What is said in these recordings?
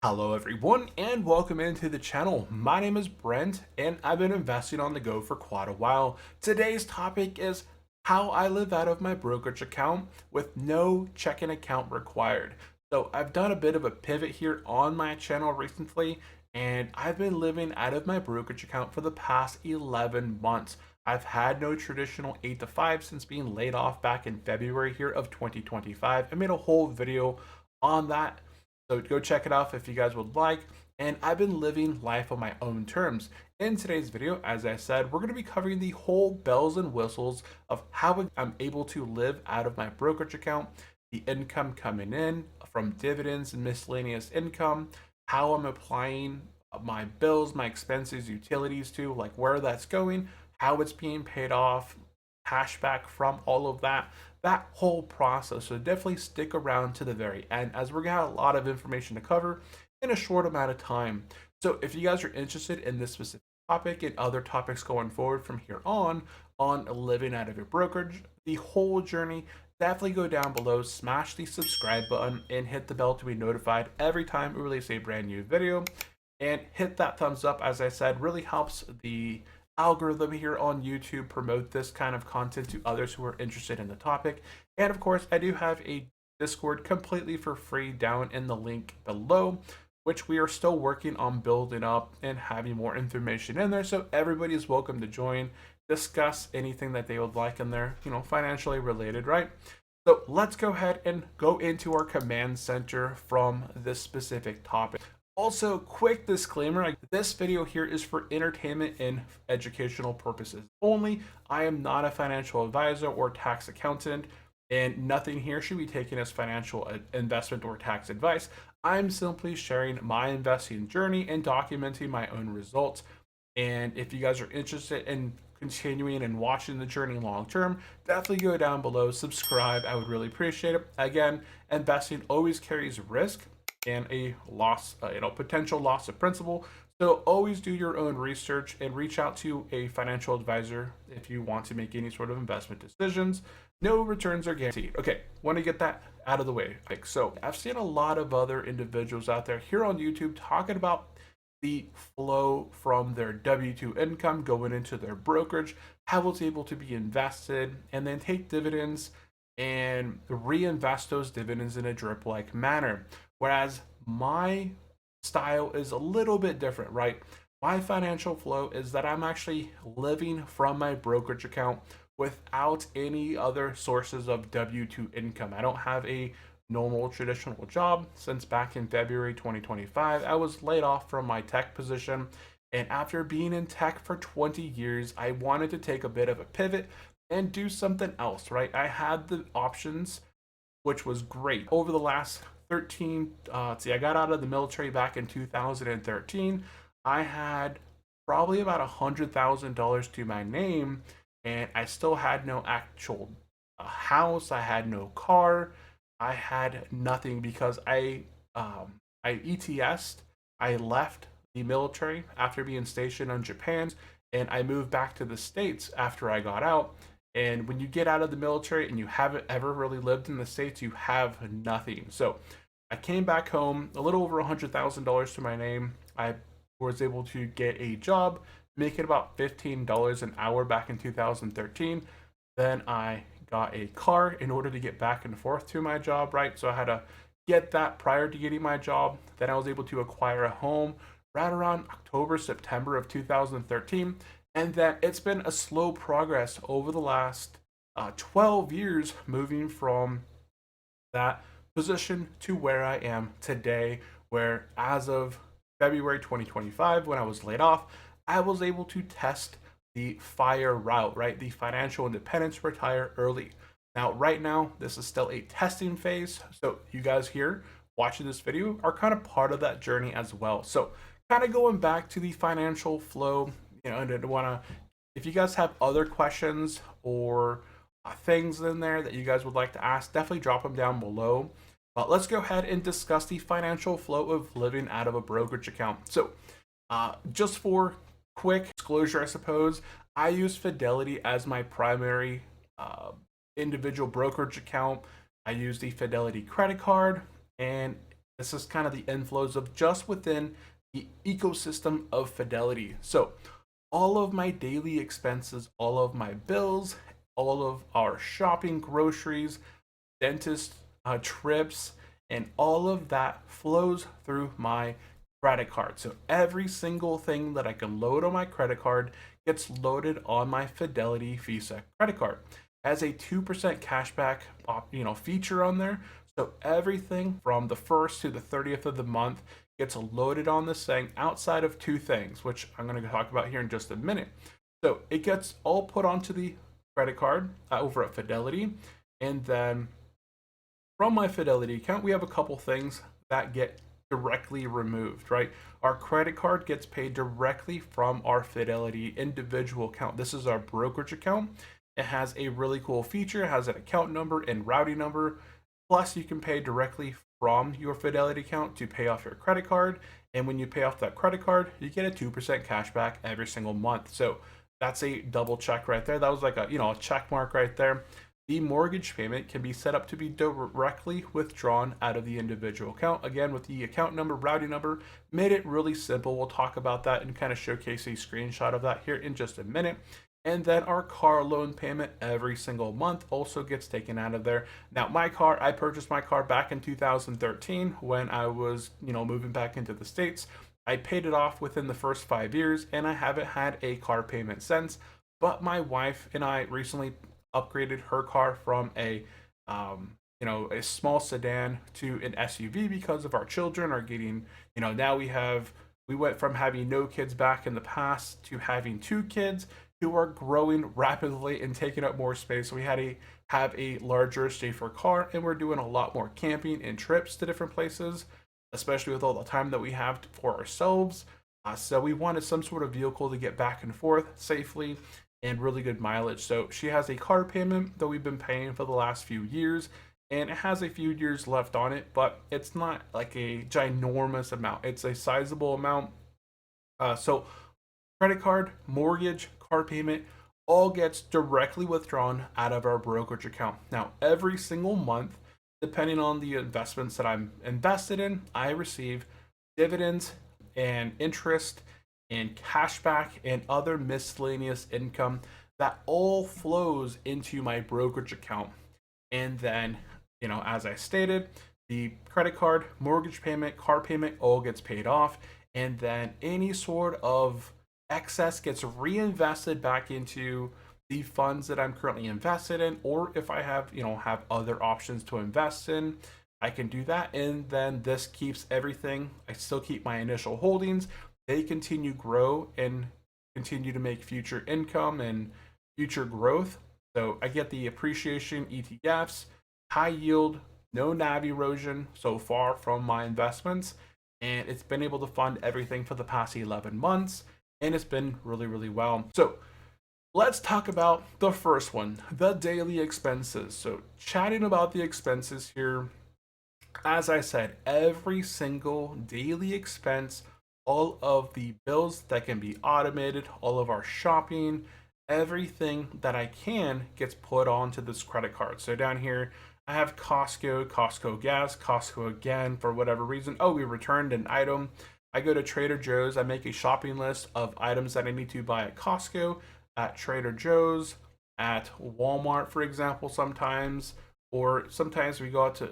Hello everyone and welcome into the channel. My name is Brent and I've been investing on the go for quite a while. Today's topic is how I live out of my brokerage account with no checking account required. So I've done a bit of a pivot here on my channel recently and I've been living out of my brokerage account for the past 11 months. I've had no traditional 8 to 5 since being laid off back in February here of 2025. I made a whole video on that, so go check it out if you guys would like. And I've been living life on my own terms. In today's video, as I said, we're going to be covering the whole bells and whistles of how I'm able to live out of my brokerage account, the income coming in from dividends and miscellaneous income, how I'm applying my bills, my expenses, utilities to, like where that's going, how it's being paid off, cashback from all of that whole process. So definitely stick around to the very end as we're gonna have a lot of information to cover in a short amount of time. So if you guys are interested in this specific topic and other topics going forward from here on living out of your brokerage, the whole journey, definitely go down below, smash the subscribe button and hit the bell to be notified every time we release a brand new video, and hit that thumbs up. As I said, really helps the algorithm here on YouTube promote this kind of content to others who are interested in the topic. And of course, I do have a Discord completely for free down in the link below, which we are still working on building up and having more information in there. So everybody is welcome to join, discuss anything that they would like in there, financially related, right? So let's go ahead and go into our command center from this specific topic. Also, quick disclaimer, this video here is for entertainment and educational purposes only. I am not a financial advisor or tax accountant, and nothing here should be taken as financial investment or tax advice. I'm simply sharing my investing journey and documenting my own results. And if you guys are interested in continuing and watching the journey long term, definitely go down below, subscribe. I would really appreciate it. Again, investing always carries risk and a loss, potential loss of principal. So always do your own research and reach out to a financial advisor if you want to make any sort of investment decisions. No returns are guaranteed. Okay, want to get that out of the way. So I've seen a lot of other individuals out there here on YouTube talking about the flow from their W-2 income going into their brokerage, how it's able to be invested, and then take dividends and reinvest those dividends in a drip-like manner. Whereas my style is a little bit different, right? My financial flow is that I'm actually living from my brokerage account without any other sources of W-2 income. I don't have a normal traditional job since back in February 2025. I was laid off from my tech position. And after being in tech for 20 years, I wanted to take a bit of a pivot and do something else, right? I had the options, which was great. Over the last 13, I got out of the military back in 2013. I had probably about $100,000 to my name, and I still had no actual house. I had no car. I had nothing because I ETS'd. I left the military after being stationed in Japan, and I moved back to the States after I got out. And when you get out of the military and you haven't ever really lived in the States, you have nothing. So I came back home, a little over $100,000 to my name. I was able to get a job, making about $15 an hour back in 2013. Then I got a car in order to get back and forth to my job, right? So I had to get that prior to getting my job. Then I was able to acquire a home right around October, September of 2013. And then it's been a slow progress over the last 12 years, moving from that position to where I am today, where as of February 2025, when I was laid off, I was able to test the FIRE route, right? The financial independence, retire early. Now, right now, this is still a testing phase. So you guys here watching this video are kind of part of that journey as well. So kind of going back to the financial flow, and I want to, if you guys have other questions or things in there that you guys would like to ask, definitely drop them down below. But let's go ahead and discuss the financial flow of living out of a brokerage account. So just for quick disclosure, I suppose, I use Fidelity as my primary individual brokerage account. I use the Fidelity credit card, and This is kind of the inflows of just within the ecosystem of Fidelity. So all of my daily expenses, all of my bills, all of our shopping, groceries, dentist trips, and all of that flows through my credit card. So every single thing that I can load on my credit card gets loaded on my Fidelity Visa credit card. Has a 2% cashback feature on there. So everything from the 1st to the 30th of the month gets loaded on this thing outside of two things, which I'm going to talk about here in just a minute. So it gets all put onto the credit card over at Fidelity. And then from my Fidelity account, we have a couple things that get directly removed, right? Our credit card gets paid directly from our Fidelity individual account. This is our brokerage account. It has a really cool feature. It has an account number and routing number. Plus, you can pay directly from your Fidelity account to pay off your credit card. And when you pay off that credit card, you get a 2% cash back every single month. So that's a double check right there. That was like a check mark right there. The mortgage payment can be set up to be directly withdrawn out of the individual account. Again, with the account number, routing number, made it really simple. We'll talk about that and kind of showcase a screenshot of that here in just a minute. And then our car loan payment every single month also gets taken out of there. Now, I purchased my car back in 2013 when I was, moving back into the States. I paid it off within the first 5 years, and I haven't had a car payment since. But my wife and I recently upgraded her car from a small sedan to an SUV because of our children are getting, now we went from having no kids back in the past to having 2 kids who are growing rapidly and taking up more space. So we had to have a larger, safer car, and we're doing a lot more camping and trips to different places, especially with all the time that we have for ourselves. So we wanted some sort of vehicle to get back and forth safely and really good mileage. So she has a car payment that we've been paying for the last few years, and it has a few years left on it, but it's not like a ginormous amount. It's a sizable amount. So credit card, mortgage, car payment, all gets directly withdrawn out of our brokerage account. Now, every single month, depending on the investments that I'm invested in, I receive dividends and interest and cashback and other miscellaneous income that all flows into my brokerage account. And then, as I stated, the credit card, mortgage payment, car payment all gets paid off. And then any sort of excess gets reinvested back into the funds that I'm currently invested in, or if I have other options to invest in, I can do that. And then this keeps everything. I still keep my initial holdings. They continue grow and continue to make future income and future growth. So I get the appreciation ETFs, high yield, no NAV erosion so far from my investments, and it's been able to fund everything for the past 11 months. And it's been really, really well. So let's talk about the first one, the daily expenses. So chatting about the expenses here, as I said, every single daily expense, all of the bills that can be automated, all of our shopping, everything that I can gets put onto this credit card. So down here, I have Costco, Costco gas, Costco again for whatever reason. Oh, we returned an item. I go to Trader Joe's, I make a shopping list of items that I need to buy at Costco, at Trader Joe's, at Walmart, for example, sometimes, or sometimes we go out to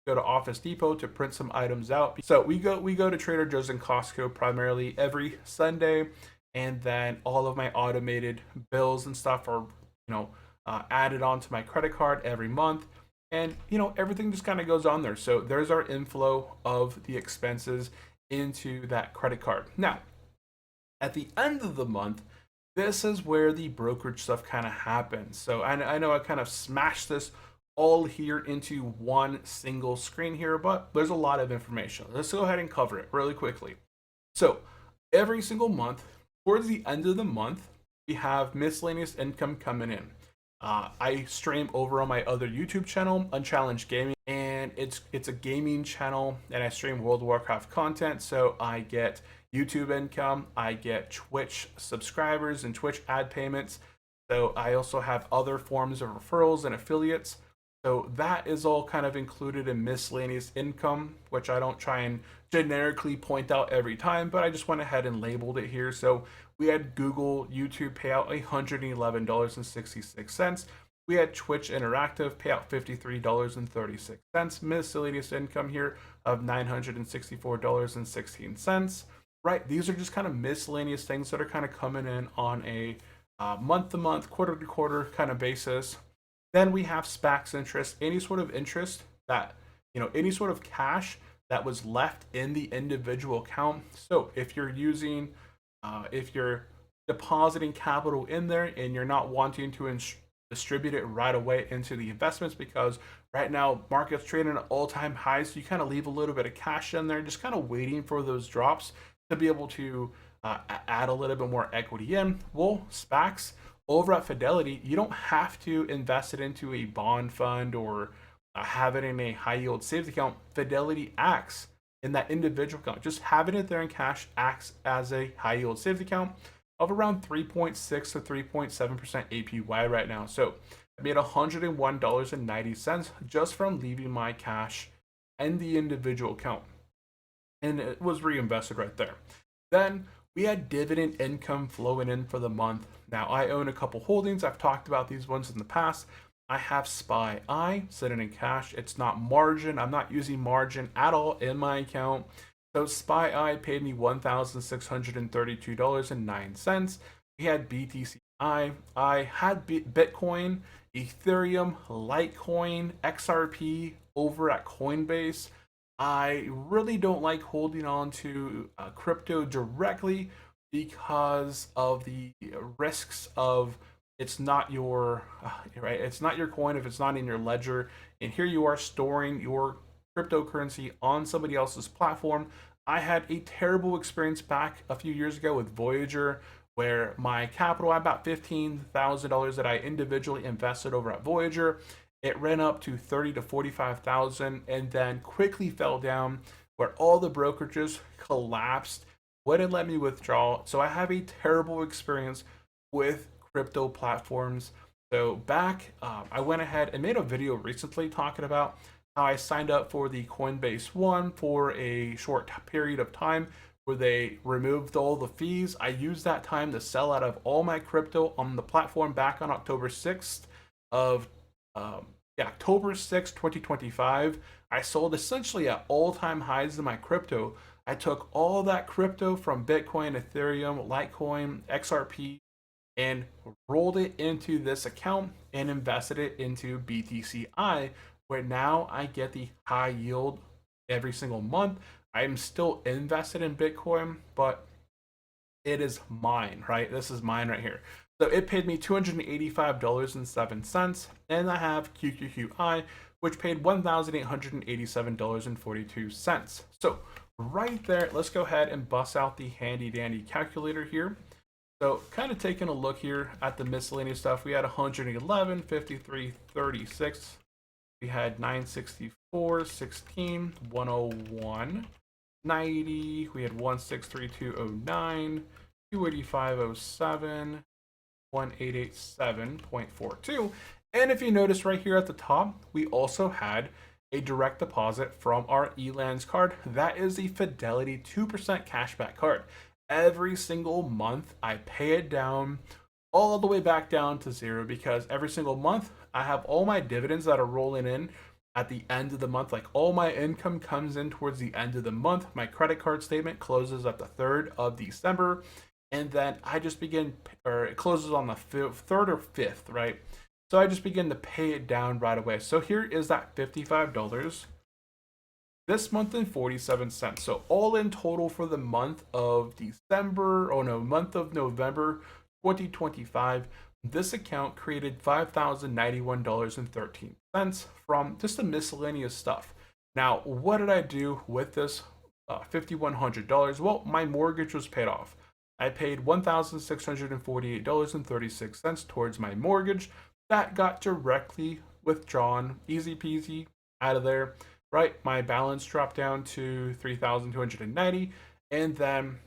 go to Office Depot to print some items out. So we go to Trader Joe's and Costco primarily every Sunday, and then all of my automated bills and stuff are added onto my credit card every month. And everything just kind of goes on there. So there's our inflow of the expenses into that credit card. Now, at the end of the month, this is where the brokerage stuff kind of happens. So I know I kind of smashed this all here into one single screen here, but there's a lot of information. Let's go ahead and cover it really quickly. So every single month, towards the end of the month, we have miscellaneous income coming in. I stream over on my other YouTube channel, Unchallenged Gaming, and it's a gaming channel, and I stream World of Warcraft content, so I get YouTube income, I get Twitch subscribers and Twitch ad payments, so I also have other forms of referrals and affiliates. So that is all kind of included in miscellaneous income, which I don't try and generically point out every time, but I just went ahead and labeled it here. So we had Google, YouTube payout $111.66. We had Twitch Interactive payout $53.36. Miscellaneous income here of $964.16. Right, these are just kind of miscellaneous things that are kind of coming in on a month to month, quarter to quarter kind of basis. Then we have SPACs interest, any sort of interest that, any sort of cash that was left in the individual account. So if you're depositing capital in there and you're not wanting to distribute it right away into the investments because right now market's trading at all-time highs, so you kind of leave a little bit of cash in there, just kind of waiting for those drops to be able to add a little bit more equity in. Well, SPACs over at Fidelity, you don't have to invest it into a bond fund or have it in a high yield savings account. Fidelity acts in that individual account. Just having it there in cash acts as a high yield savings account of around 3.6 to 3.7% APY right now. So I made $101.90 just from leaving my cash in the individual account. And it was reinvested right there. Then we had dividend income flowing in for the month. Now I own a couple holdings. I've talked about these ones in the past. I have SPY sitting in cash. It's not margin. I'm not using margin at all in my account. So SPY paid me $1,632.09. We had BTC. I had Bitcoin, Ethereum, Litecoin, XRP over at Coinbase. I really don't like holding on to crypto directly because of the risks of it's not your right. It's not your coin if it's not in your ledger, and here you are storing your cryptocurrency on somebody else's platform. I had a terrible experience back a few years ago with Voyager, where my capital, about $15,000 that I individually invested over at Voyager, it ran up to 30 to 45,000 and then quickly fell down where all the brokerages collapsed, wouldn't let me withdraw. So I have a terrible experience with crypto platforms. So I went ahead and made a video recently talking about how I signed up for the Coinbase one for a short period of time where they removed all the fees. I used that time to sell out of all my crypto on the platform back on October 6th of October 6th, 2025. I sold essentially at all-time highs in my crypto. I took all that crypto from Bitcoin, Ethereum, Litecoin, XRP, and rolled it into this account and invested it into BTCI, where now I get the high yield every single month. I'm still invested in Bitcoin, but it is mine, right? This is mine right here. So it paid me $285.07, and I have QQQI, which paid $1,887.42. So right there, let's go ahead and bust out the handy dandy calculator here. So kind of taking a look here at the miscellaneous stuff, we had 111, 53, 36. We had 964, 16, 101, 90. We had 163209, 28507, 1887.42. And if you notice right here at the top, we also had a direct deposit from our Elance card. That is the Fidelity 2% cashback card. Every single month, I pay it down all the way back down to zero because every single month I have all my dividends that are rolling in at the end of the month. Like all my income comes in towards the end of the month. My credit card statement closes at the 3rd of December. And then I just begin, or it closes on the 3rd or 5th, right? So I just begin to pay it down right away. So here is that $55 this month and 47 cents. So all in total for the month of month of November 2025, this account created $5,091.13 from just the miscellaneous stuff. Now, what did I do with this $5,100? Well, my mortgage was paid off. I paid $1,648.36 towards my mortgage. That got directly withdrawn, easy peasy, out of there. Right, my balance dropped down to 3,290, and then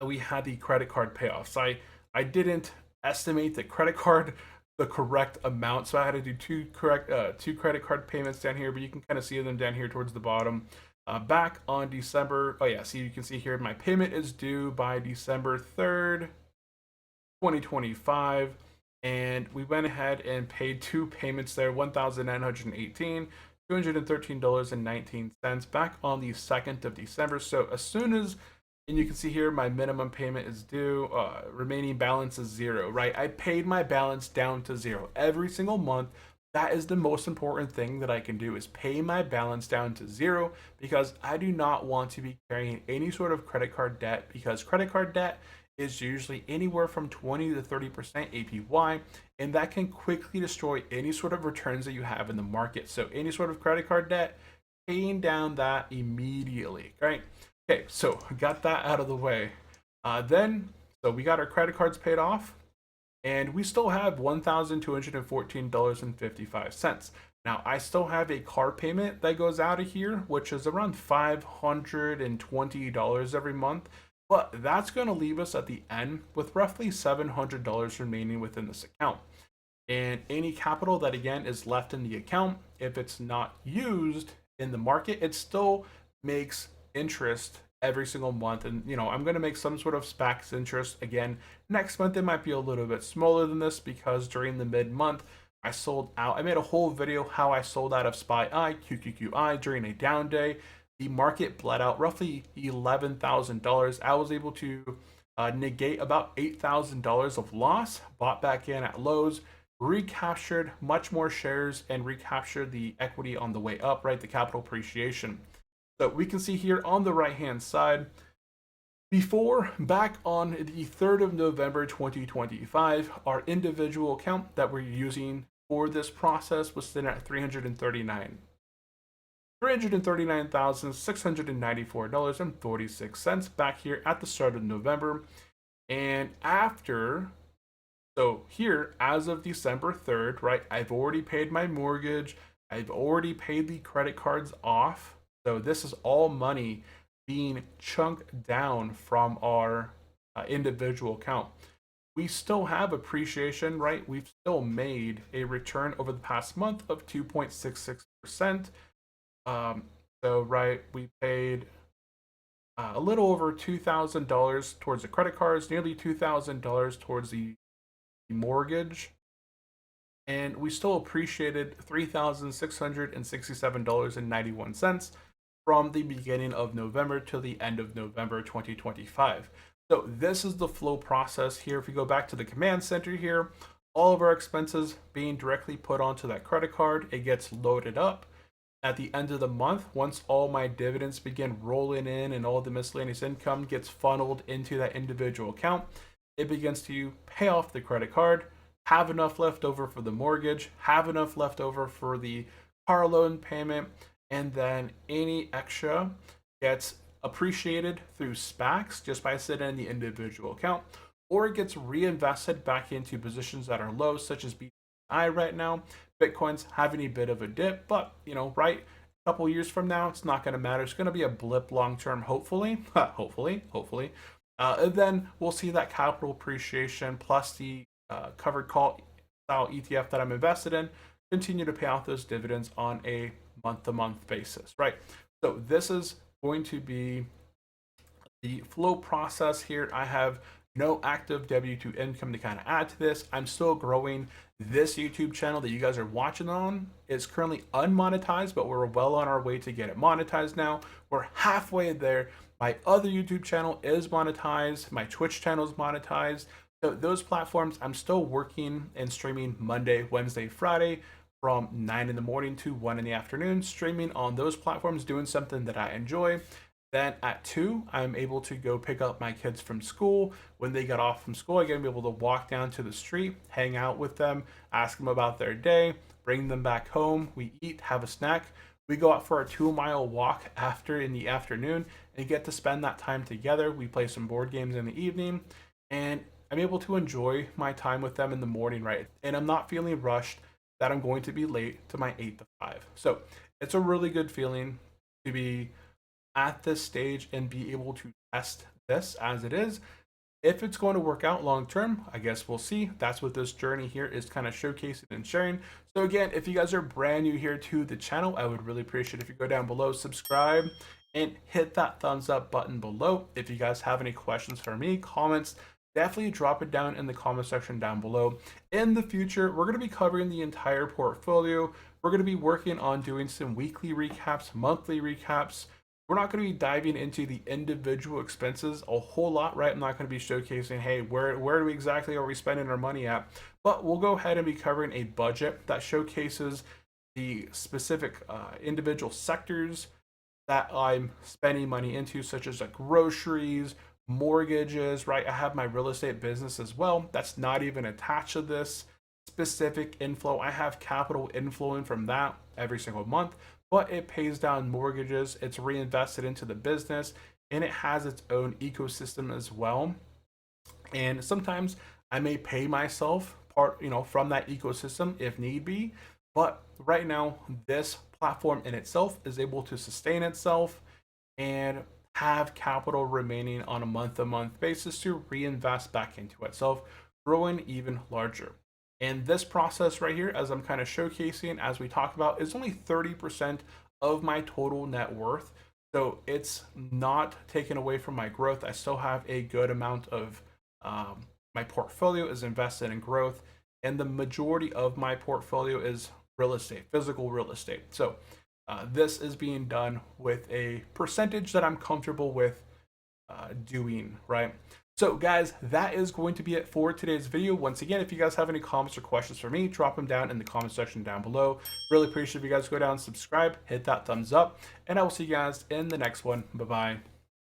we had the credit card payoffs. I didn't estimate the credit card the correct amount. So I had to do two credit card payments down here, but you can kind of see them down here towards the bottom. Back on December, oh yeah, see, you can see here my payment is due by December 3rd, 2025, and we went ahead and paid two payments there, 1,918, $213.19 back on the 2nd of December. So as soon as, and you can see here my minimum payment is due, remaining balance is zero, right? I paid my balance down to zero every single month. That is the most important thing that I can do, is pay my balance down to zero, because I do not want to be carrying any sort of credit card debt, because credit card debt is usually anywhere from 20 to 30% APY, and that can quickly destroy any sort of returns that you have in the market. So any sort of credit card debt, paying down that immediately, right? Okay, so got that out of the way. So we got our credit cards paid off, and we still have $1,214.55. Now, I still have a car payment that goes out of here, which is around $520 every month, but that's going to leave us at the end with roughly $700 remaining within this account. And any capital that, again, is left in the account, if it's not used in the market, it still makes interest every single month. And I'm going to make some sort of SPACs interest again next month. It might be a little bit smaller than this, because during the mid-month I sold out. I made a whole video how I sold out of SPY QQQI during a down day. The market bled out roughly $11,000. I was able to negate about $8,000 of loss, bought back in at lows, recaptured much more shares, and recaptured the equity on the way up, right? The capital appreciation. So we can see here on the right hand side, back on the 3rd of November 2025, our individual account that we're using for this process was sitting at $339,694.46 back here at the start of November. And so here, as of December 3rd, right, I've already paid my mortgage, I've already paid the credit cards off. So this is all money being chunked down from our individual account. We still have appreciation, right? We've still made a return over the past month of 2.66%. Right, we paid a little over $2,000 towards the credit cards, nearly $2,000 towards the mortgage, and we still appreciated $3,667.91 from the beginning of November to the end of November 2025. So this is the flow process here. If we go back to the command center here, all of our expenses being directly put onto that credit card, it gets loaded up. At the end of the month, once all my dividends begin rolling in and all the miscellaneous income gets funneled into that individual account, it begins to pay off the credit card, have enough left over for the mortgage, have enough left over for the car loan payment, and then any extra gets appreciated through SPACs just by sitting in the individual account, or it gets reinvested back into positions that are low, such as BTI right now. Bitcoin's having a bit of a dip, but right, a couple years from now, it's not going to matter. It's going to be a blip long term, hopefully, hopefully. And then we'll see that capital appreciation plus the covered call style ETF that I'm invested in continue to pay out those dividends on a month-to-month basis, right? So this is going to be the flow process here. I have no active W2 income to kind of add to this. I'm still growing. This YouTube channel that you guys are watching on is currently unmonetized, but we're well on our way to get it monetized now. We're halfway there. My other YouTube channel is monetized. My Twitch channel is monetized. So those platforms, I'm still working and streaming Monday, Wednesday, Friday from 9 in the morning to 1 in the afternoon, streaming on those platforms, doing something that I enjoy. Then at 2, I'm able to go pick up my kids from school. When they get off from school, I get to be able to walk down to the street, hang out with them, ask them about their day, bring them back home. We eat, have a snack. We go out for a 2-mile walk in the afternoon and get to spend that time together. We play some board games in the evening, and I'm able to enjoy my time with them in the morning, right? And I'm not feeling rushed that I'm going to be late to my 8 to 5. So it's a really good feeling to be at this stage and be able to test this as it is. If it's going to work out long term, I guess we'll see. That's what this journey here is kind of showcasing and sharing. So again, if you guys are brand new here to the channel, I would really appreciate if you go down below, subscribe, and hit that thumbs up button below. If you guys have any questions for me, comments, definitely drop it down in the comment section down below. In the future, we're going to be covering the entire portfolio. We're going to be working on doing some weekly recaps, monthly recaps. We're not going to be diving into the individual expenses a whole lot, right? I'm not going to be showcasing, hey, where do we exactly are we spending our money at? But we'll go ahead and be covering a budget that showcases the specific individual sectors that I'm spending money into, such as like groceries, mortgages, right? I have my real estate business as well. That's not even attached to this specific inflow. I have capital inflowing from that every single month, but it pays down mortgages, it's reinvested into the business, and it has its own ecosystem as well. And sometimes I may pay myself part, from that ecosystem if need be. But right now, this platform in itself is able to sustain itself and have capital remaining on a month-to-month basis to reinvest back into itself, growing even larger. And this process right here, as I'm kind of showcasing as we talk about, is only 30% of my total net worth. So it's not taken away from my growth. I still have a good amount of my portfolio is invested in growth, and the majority of my portfolio is real estate, physical real estate. So this is being done with a percentage that I'm comfortable with doing, right? So guys, that is going to be it for today's video. Once again, if you guys have any comments or questions for me, drop them down in the comment section down below. Really appreciate if you guys go down, subscribe, hit that thumbs up, and I will see you guys in the next one. Bye-bye.